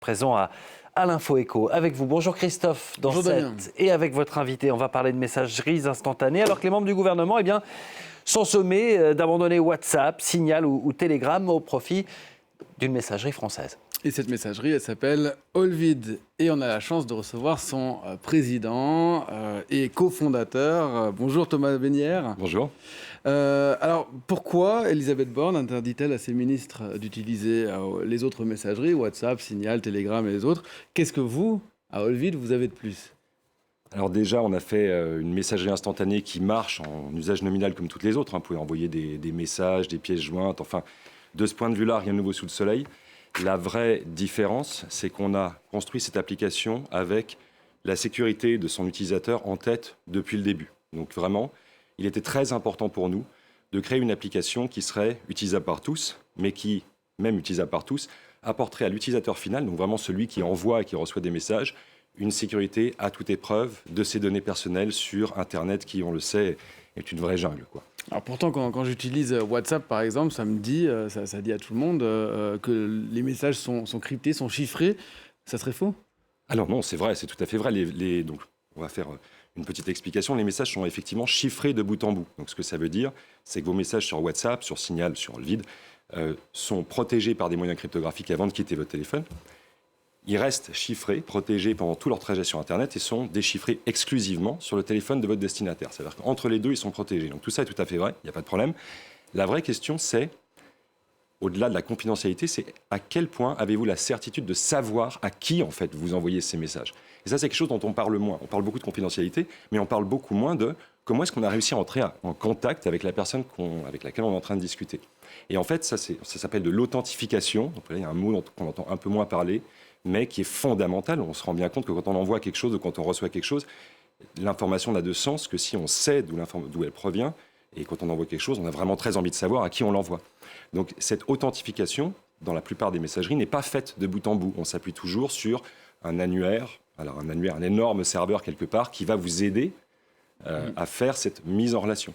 Présent à l'Info Écho. Avec vous, bonjour Christophe Dansette, et avec votre invité, on va parler de messageries instantanées, alors que les membres du gouvernement sont sommés d'abandonner WhatsApp, Signal ou Telegram au profit d'une messagerie française. Et cette messagerie, elle s'appelle Olvid. Et on a la chance de recevoir son président et cofondateur. Bonjour Thomas Besnières. Bonjour. Alors, pourquoi Elisabeth Borne interdit-elle à ses ministres d'utiliser les autres messageries, WhatsApp, Signal, Telegram et les autres? Qu'est-ce que vous, à Olvid, vous avez de plus? Alors déjà, on a fait une messagerie instantanée qui marche en usage nominal comme toutes les autres. Vous pouvez envoyer des messages, des pièces jointes. Enfin, de ce point de vue-là, rien de nouveau sous le soleil. La vraie différence, c'est qu'on a construit cette application avec la sécurité de son utilisateur en tête depuis le début. Donc vraiment, il était très important pour nous de créer une application qui serait utilisable par tous, mais qui, même utilisable par tous, apporterait à l'utilisateur final, donc vraiment celui qui envoie et qui reçoit des messages, une sécurité à toute épreuve de ses données personnelles sur Internet, qui, on le sait, est une vraie jungle, quoi. Alors pourtant, quand j'utilise WhatsApp, par exemple, ça me dit, ça dit à tout le monde que les messages sont cryptés, sont chiffrés. Ça serait faux? Alors non, c'est vrai, c'est tout à fait vrai. Donc, on va faire une petite explication. Les messages sont effectivement chiffrés de bout en bout. Donc ce que ça veut dire, c'est que vos messages sur WhatsApp, sur Signal, sur Olvid, sont protégés par des moyens cryptographiques avant de quitter votre téléphone. Ils restent chiffrés, protégés pendant tout leur trajet sur Internet et sont déchiffrés exclusivement sur le téléphone de votre destinataire. C'est-à-dire qu'entre les deux, ils sont protégés. Donc tout ça est tout à fait vrai, il n'y a pas de problème. La vraie question, c'est, au-delà de la confidentialité, c'est à quel point avez-vous la certitude de savoir à qui, en fait, vous envoyez ces messages. Et ça, c'est quelque chose dont on parle moins. On parle beaucoup de confidentialité, mais on parle beaucoup moins de comment est-ce qu'on a réussi à entrer en contact avec la personne avec laquelle on est en train de discuter. Et en fait, ça s'appelle de l'authentification. Donc là, il y a un mot qu'on entend un peu moins parler, mais qui est fondamental. On se rend bien compte que quand on envoie quelque chose ou quand on reçoit quelque chose, l'information n'a de sens que si on sait d'où elle provient. Et quand on envoie quelque chose, on a vraiment très envie de savoir à qui on l'envoie. Donc cette authentification, dans la plupart des messageries, n'est pas faite de bout en bout. On s'appuie toujours sur un annuaire, un énorme serveur quelque part, qui va vous aider à faire cette mise en relation.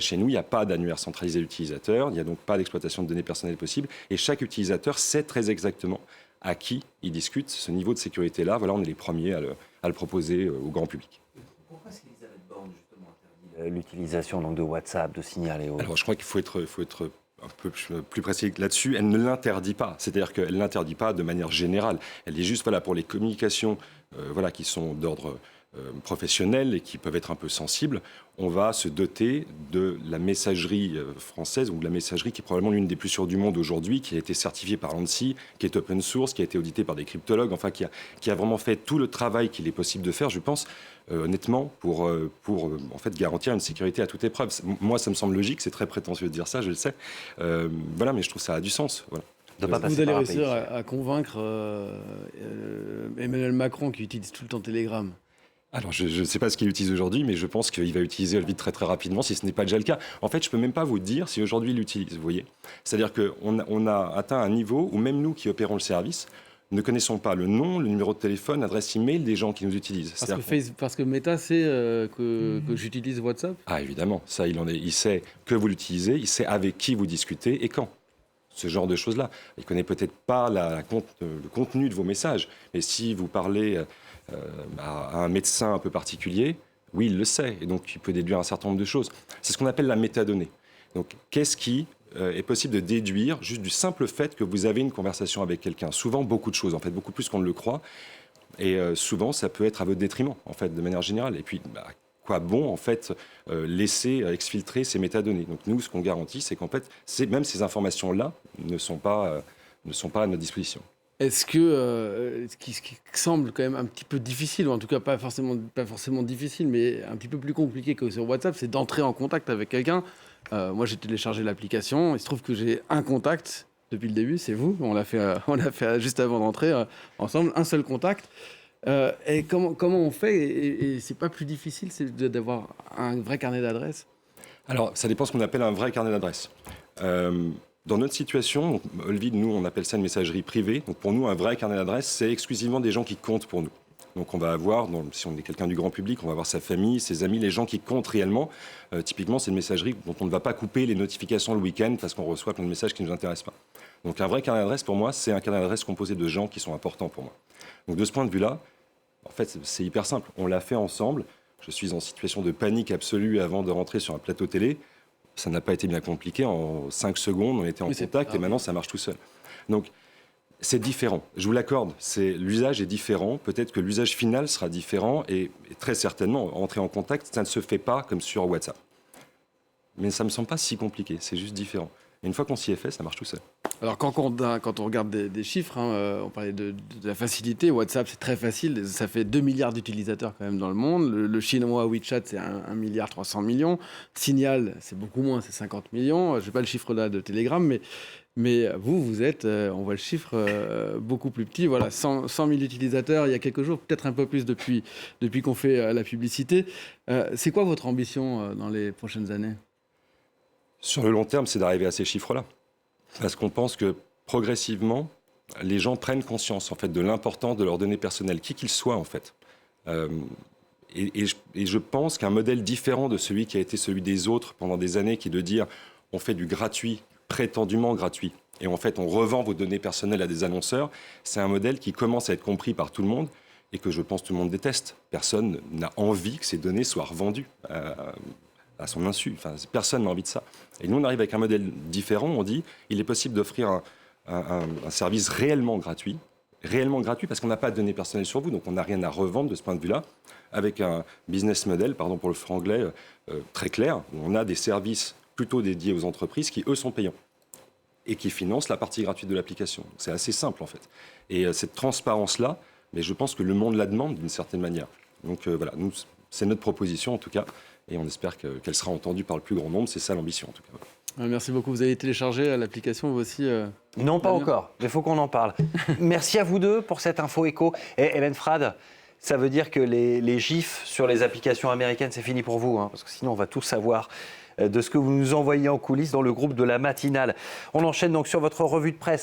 Chez nous, il n'y a pas d'annuaire centralisé d'utilisateurs, il n'y a donc pas d'exploitation de données personnelles possible, et chaque utilisateur sait très exactement à qui il discute. Ce niveau de sécurité-là, voilà, on est les premiers à le proposer au grand public. Pourquoi est-ce qu'Elisabeth Borne, justement, interdit l'utilisation donc, de WhatsApp, de Signal et autres? Alors, je crois qu'il faut être un peu plus précis là-dessus. Elle ne l'interdit pas. C'est-à-dire qu'elle ne l'interdit pas de manière générale. Elle est juste pour les communications qui sont d'ordre professionnels et qui peuvent être un peu sensibles. On va se doter de la messagerie française, ou de la messagerie qui est probablement l'une des plus sûres du monde aujourd'hui, qui a été certifiée par l'ANSSI, qui est open source, qui a été auditée par des cryptologues, enfin qui a vraiment fait tout le travail qu'il est possible de faire, je pense, honnêtement, pour en fait garantir une sécurité à toute épreuve. Moi, ça me semble logique, c'est très prétentieux de dire ça, je le sais. Mais je trouve ça a du sens. Voilà. Vous allez réussir à convaincre Emmanuel Macron qui utilise tout le temps Telegram? Alors, je ne sais pas ce qu'il utilise aujourd'hui, mais je pense qu'il va utiliser Olvid très très rapidement, si ce n'est pas déjà le cas. En fait, je ne peux même pas vous dire si aujourd'hui il l'utilise, vous voyez. C'est-à-dire qu'on a atteint un niveau où même nous qui opérons le service ne connaissons pas le nom, le numéro de téléphone, l'adresse email des gens qui nous utilisent. Parce que Meta sait que j'utilise WhatsApp? Ah, évidemment, ça, il sait que vous l'utilisez, il sait avec qui vous discutez et quand. Ce genre de choses-là. Il ne connaît peut-être pas le contenu de vos messages, mais si vous parlez à un médecin un peu particulier, oui, il le sait, et donc il peut déduire un certain nombre de choses. C'est ce qu'on appelle la métadonnée. Donc, qu'est-ce qui est possible de déduire juste du simple fait que vous avez une conversation avec quelqu'un? Souvent, beaucoup de choses, en fait, beaucoup plus qu'on ne le croit, et souvent, ça peut être à votre détriment, en fait, de manière générale. Et puis, quoi bon, en fait, laisser exfiltrer ces métadonnées? Donc, nous, ce qu'on garantit, c'est qu'en fait, même ces informations-là ne sont pas à notre disposition. Est-ce que ce qui semble quand même un petit peu difficile, ou en tout cas pas forcément difficile, mais un petit peu plus compliqué que sur WhatsApp, c'est d'entrer en contact avec quelqu'un? Moi, j'ai téléchargé l'application. Il se trouve que j'ai un contact depuis le début, c'est vous. On l'a fait juste avant d'entrer ensemble, un seul contact. Et comment on fait? Et c'est pas plus difficile, c'est d'avoir un vrai carnet d'adresses? Alors, ça dépend de ce qu'on appelle un vrai carnet d'adresses. Dans notre situation, Olvid, nous, on appelle ça une messagerie privée. Donc pour nous, un vrai carnet d'adresses, c'est exclusivement des gens qui comptent pour nous. Donc on va avoir, si on est quelqu'un du grand public, on va avoir sa famille, ses amis, les gens qui comptent réellement. Typiquement, c'est une messagerie dont on ne va pas couper les notifications le week-end parce qu'on reçoit plein de messages qui ne nous intéressent pas. Donc un vrai carnet d'adresse, pour moi, c'est un carnet d'adresse composé de gens qui sont importants pour moi. Donc de ce point de vue-là, en fait, c'est hyper simple. On l'a fait ensemble. Je suis en situation de panique absolue avant de rentrer sur un plateau télé. Ça n'a pas été bien compliqué. En 5 secondes, on était en contact et maintenant, ça marche tout seul. Donc, c'est différent. Je vous l'accorde. L'usage est différent. Peut-être que l'usage final sera différent et très certainement, entrer en contact, ça ne se fait pas comme sur WhatsApp. Mais ça ne me semble pas si compliqué. C'est juste différent. Et une fois qu'on s'y est fait, ça marche tout seul. Alors, quand on regarde des chiffres, on parlait de la facilité. WhatsApp, c'est très facile. Ça fait 2 milliards d'utilisateurs quand même dans le monde. Le chinois WeChat, c'est 1,3 milliard. Signal, c'est beaucoup moins, c'est 50 millions. Je n'ai pas le chiffre là de Telegram, mais vous êtes, on voit le chiffre beaucoup plus petit. Voilà, 100 000 utilisateurs il y a quelques jours, peut-être un peu plus depuis qu'on fait la publicité. C'est quoi votre ambition dans les prochaines années ? Sur le long terme, c'est d'arriver à ces chiffres-là. Parce qu'on pense que progressivement, les gens prennent conscience en fait, de l'importance de leurs données personnelles, qui qu'ils soient en fait. Et je pense qu'un modèle différent de celui qui a été celui des autres pendant des années, qui est de dire on fait du gratuit, prétendument gratuit, et en fait on revend vos données personnelles à des annonceurs, c'est un modèle qui commence à être compris par tout le monde et que je pense tout le monde déteste. Personne n'a envie que ces données soient revendues à son insu. Enfin, personne n'a envie de ça. Et nous, on arrive avec un modèle différent. On dit il est possible d'offrir un service réellement gratuit parce qu'on n'a pas de données personnelles sur vous, donc on n'a rien à revendre de ce point de vue-là, avec un business model, pardon pour le franglais, très clair, où on a des services plutôt dédiés aux entreprises qui, eux, sont payants et qui financent la partie gratuite de l'application. C'est assez simple, en fait. Et cette transparence-là, mais je pense que le monde la demande d'une certaine manière. Donc voilà, nous, c'est notre proposition, en tout cas, et on espère qu'elle sera entendue par le plus grand nombre. C'est ça l'ambition, en tout cas. Merci beaucoup. Vous avez téléchargé l'application, vous aussi Non, pas encore, mais il faut qu'on en parle. Merci à vous deux pour cette info écho. Et Hélène Frade, ça veut dire que les gifs sur les applications américaines, c'est fini pour vous, hein, parce que sinon on va tout savoir de ce que vous nous envoyez en coulisses dans le groupe de la matinale. On enchaîne donc sur votre revue de presse.